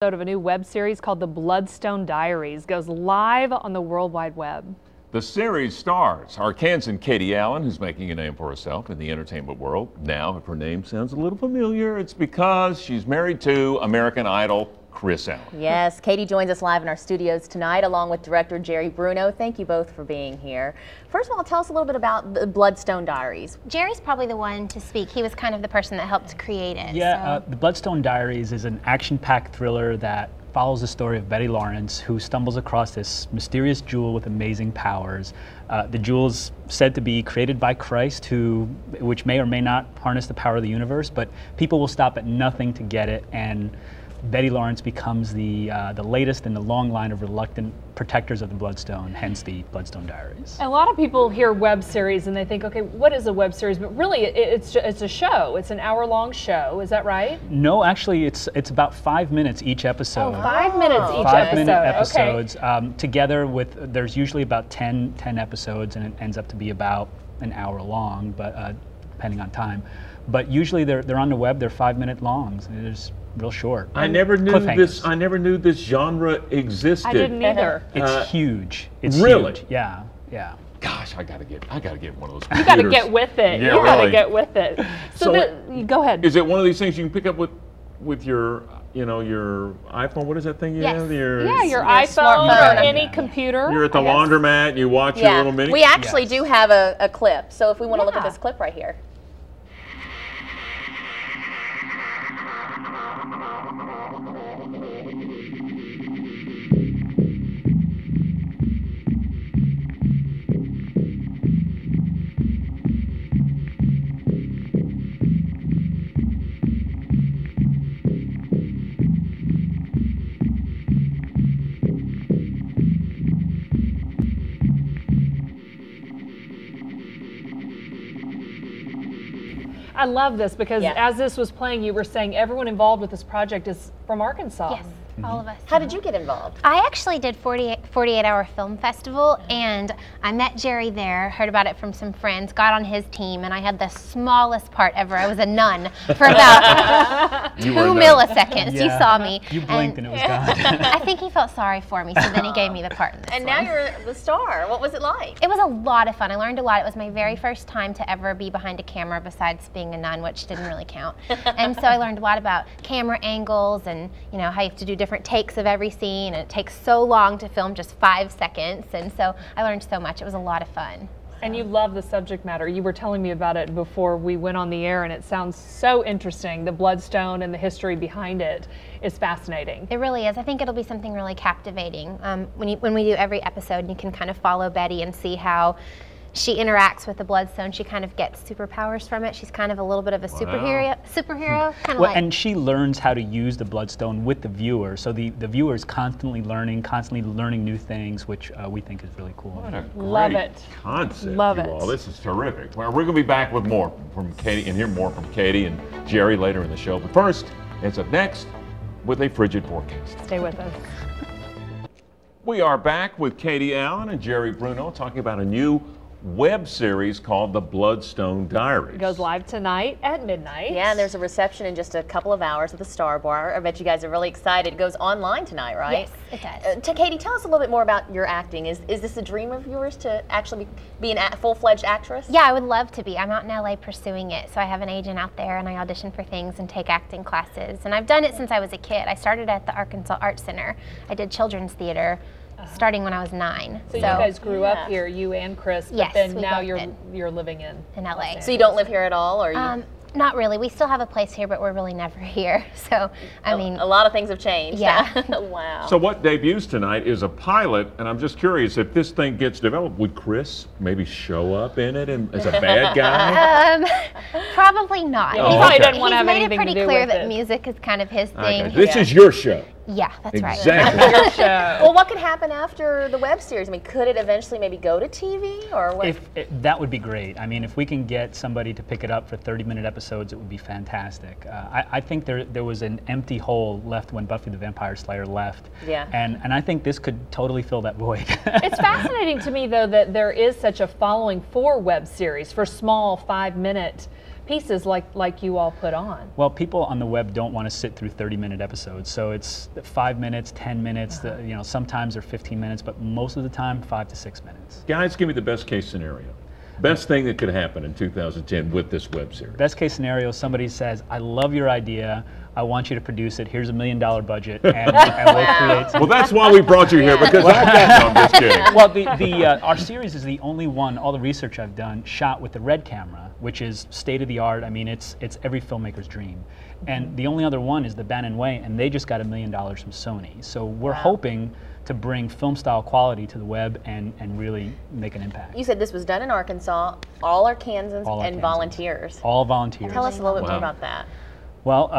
Of a new web series called The Bloodstone Diaries goes live on the World Wide Web. The series stars Arkansan Katy Allen, who's making a name for herself in the entertainment world. Now, if her name sounds a little familiar, it's because she's married to American Idol Chris Allen. Yes, Katy joins us live in our studios tonight along with director Gerry Bruno. Thank you both for being here. First of all, tell us a little bit about the Bloodstone Diaries. Gerry's probably the one to speak. He was kind of the person that helped create it. Yeah, the Bloodstone Diaries is an action-packed thriller that follows the story of Betty Lawrence, who stumbles across this mysterious jewel with amazing powers. The jewel's said to be created by Christ, which may or may not harness the power of the universe, but people will stop at nothing to get it, and Betty Lawrence becomes the latest in the long line of reluctant protectors of the Bloodstone, hence the Bloodstone Diaries. A lot of people hear web series and they think, okay, what is a web series? But really, it's a show. It's an hour-long show. Is that right? No, actually, it's about 5 minutes each episode. Oh, 5 minutes each episode. 5-minute episodes. Okay. Together with, there's usually about 10 episodes, and it ends up to be about an hour long, but depending on time. But usually they're on the web. They're 5-minute longs. They're real short. I never knew this. I never knew this genre existed. I didn't either. It's huge. It's really huge. Yeah, yeah. Gosh, I gotta get one of those. You gotta get with it. Yeah, you gotta really. get with it. So go ahead. Is it one of these things you can pick up with your, your iPhone? What is that thing you have? Your iPhone or any computer. You're at the laundromat. You watch your little mini. We actually do have a clip. So if we want to look at this clip right here. I love this because as this was playing, you were saying everyone involved with this project is from Arkansas. Yes, all of us. How did you get involved? I actually did 48-hour film festival, and I met Gerry there, heard about it from some friends, got on his team, and I had the smallest part ever. I was a nun for about 2 milliseconds. Yeah. You saw me. You blinked and it was gone. I think he felt sorry for me, so then he gave me the part in this And now one. you're the star. What was it like? It was a lot of fun. I learned a lot. It was my very first time to ever be behind a camera besides being a nun, which didn't really count. And so I learned a lot about camera angles and how you have to do different takes of every scene, and it takes so long to film just 5 seconds, and so I learned so much. It was a lot of fun. And you love the subject matter. You were telling me about it before we went on the air, and it sounds so interesting. The Bloodstone and the history behind it is fascinating. It really is. I think it'll be something really captivating. When we do every episode, you can kind of follow Betty and see how she interacts with the Bloodstone. She kind of gets superpowers from it. She's kind of a little bit of a superhero, kind of and she learns how to use the Bloodstone with the viewer. So the viewer is constantly learning new things, which we think is really cool. What a Love great it. concept, Love you it. all. This is terrific. Well, we're going to be back with more from Katy and hear more from Katy and Gerry later in the show. But first, it's up next with a frigid forecast. Stay with us. We are back with Katy Allen and Gerry Bruno talking about a new web series called The Bloodstone Diaries. It goes live tonight at midnight. Yeah, and there's a reception in just a couple of hours at the Star Bar. I bet you guys are really excited. It goes online tonight, right? Yes, it does. Katy, tell us a little bit more about your acting. Is this a dream of yours to actually be a full-fledged actress? Yeah, I would love to be. I'm out in LA pursuing it, so I have an agent out there, and I audition for things and take acting classes. And I've done it since I was a kid. I started at the Arkansas Art Center. I did children's theater starting when I was 9. So you guys grew up here, you and Chris, but yes, then now you're living in LA. So you don't live here at all, or you? Not really. We still have a place here, but we're really never here. So, I mean, a lot of things have changed. Yeah. Wow. So what debuts tonight is a pilot, and I'm just curious, if this thing gets developed, would Chris maybe show up in it as a bad guy? Probably not. Oh, He probably doesn't want to have He's made it anything to pretty do clear with that it. music is kind of his thing. Okay. This is your show. Yeah, that's right. Exactly. Your show. Well, what could happen after the web series? I mean, could it eventually maybe go to TV, or what? That would be great. I mean, if we can get somebody to pick it up for 30-minute episodes, it would be fantastic. I think there was an empty hole left when Buffy the Vampire Slayer left. Yeah. And I think this could totally fill that void. It's fascinating to me, though, that there is such a following for web series, for small 5-minute pieces like you all put on. Well, people on the web don't want to sit through 30-minute episodes, so it's 5 minutes, 10 minutes. You know, sometimes they're 15 minutes, but most of the time 5 to 6 minutes. Guys, give me the best case scenario. Best thing that could happen in 2010 with this web series. Best case scenario, somebody says, I love your idea, I want you to produce it, here's $1 million budget, and we'll create some. Well, that's why we brought you here, because I've got, no, I'm just kidding. Well, our series is the only one, all the research I've done, shot with the Red camera, which is state of the art. I mean, it's every filmmaker's dream. And the only other one is the Bannon Way, and they just got $1 million from Sony. So we're hoping to bring film style quality to the web and really make an impact. You said this was done in Arkansas, all Arkansans and volunteers. All volunteers. Tell us a little bit more about that. Well,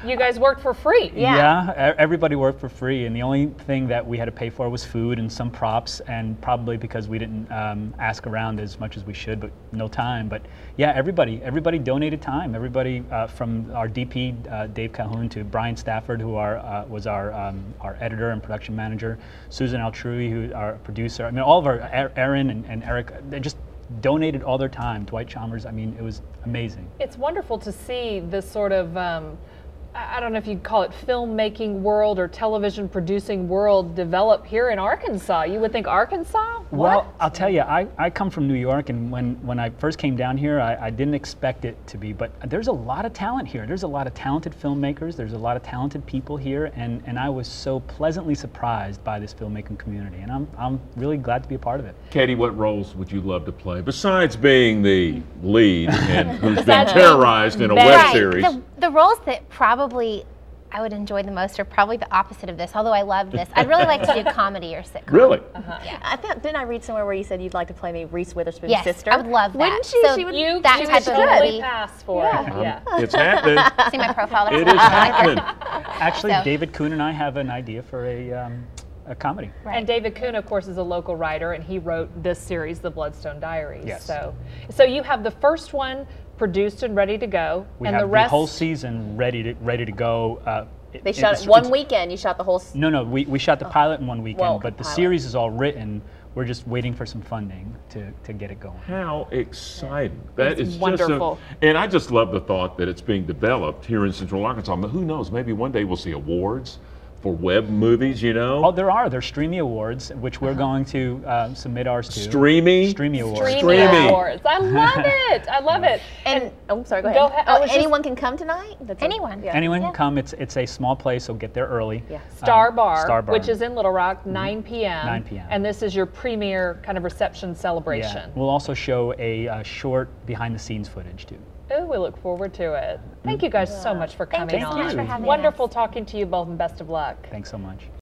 you guys worked for free. Yeah, everybody worked for free, and the only thing that we had to pay for was food and some props, and probably because we didn't ask around as much as we should, but no time. But yeah, everybody donated time. Everybody from our DP, Dave Calhoun, to Brian Stafford, who was our editor and production manager, Susan Altrui, who our producer. I mean, all of our Aaron and Eric, they just donated all their time. Dwight Chalmers, I mean, it was amazing. It's wonderful to see this sort of, I don't know if you'd call it filmmaking world or television producing world develop here in Arkansas. You would think Arkansas? What? Well, I'll tell you, I come from New York, and when I first came down here, I didn't expect it to be, but there's a lot of talent here. There's a lot of talented filmmakers, there's a lot of talented people here, and I was so pleasantly surprised by this filmmaking community, and I'm really glad to be a part of it. Katy, what roles would you love to play, besides being the lead and who's been terrorized in a web series? The roles that probably I would enjoy the most are probably the opposite of this, although I love this. I'd really like to do comedy or sitcom. Really? Yeah. Didn't I read somewhere where you said you'd like to play me Reese Witherspoon's Yes, sister? I would love that. Wouldn't she? So She would, that she type would of totally movie. pass for Yeah. it. It's happening. See my profile. That's It is happening. Actually, So- David Kuhn and I have an idea for a comedy. Right. And David Kuhn, of course, is a local writer, and he wrote this series, The Bloodstone Diaries. Yes. So you have the first one produced and ready to go, We and have the rest. whole season ready to go. They shot it one weekend. You shot the whole. No, we shot the pilot in one weekend, Well, but the pilot. series is all written. We're just waiting for some funding to get it going. How exciting. That It's is wonderful. Just and I just love the thought that it's being developed here in Central Arkansas. But who knows, maybe one day we'll see awards for web movies, you know? Oh, there's Streamy Awards, which we're going to submit ours to. Streamy? Streamy Awards. Streaming Awards. I love it. I love it. And sorry, go ahead. Go ahead. I Oh, was just- anyone can come tonight. Anyone. Yeah. Anyone can come. It's a small place, so get there early. Yeah. Star Bar, Star Bar. which is in Little Rock, 9 p.m. 9 p.m. And this is your premiere kind of reception celebration. Yeah. We'll also show a short behind-the-scenes footage too. Oh, we look forward to it. Thank you guys so much for coming Thank you on. so much for having Wonderful talking to you both, and best of luck. Thanks so much.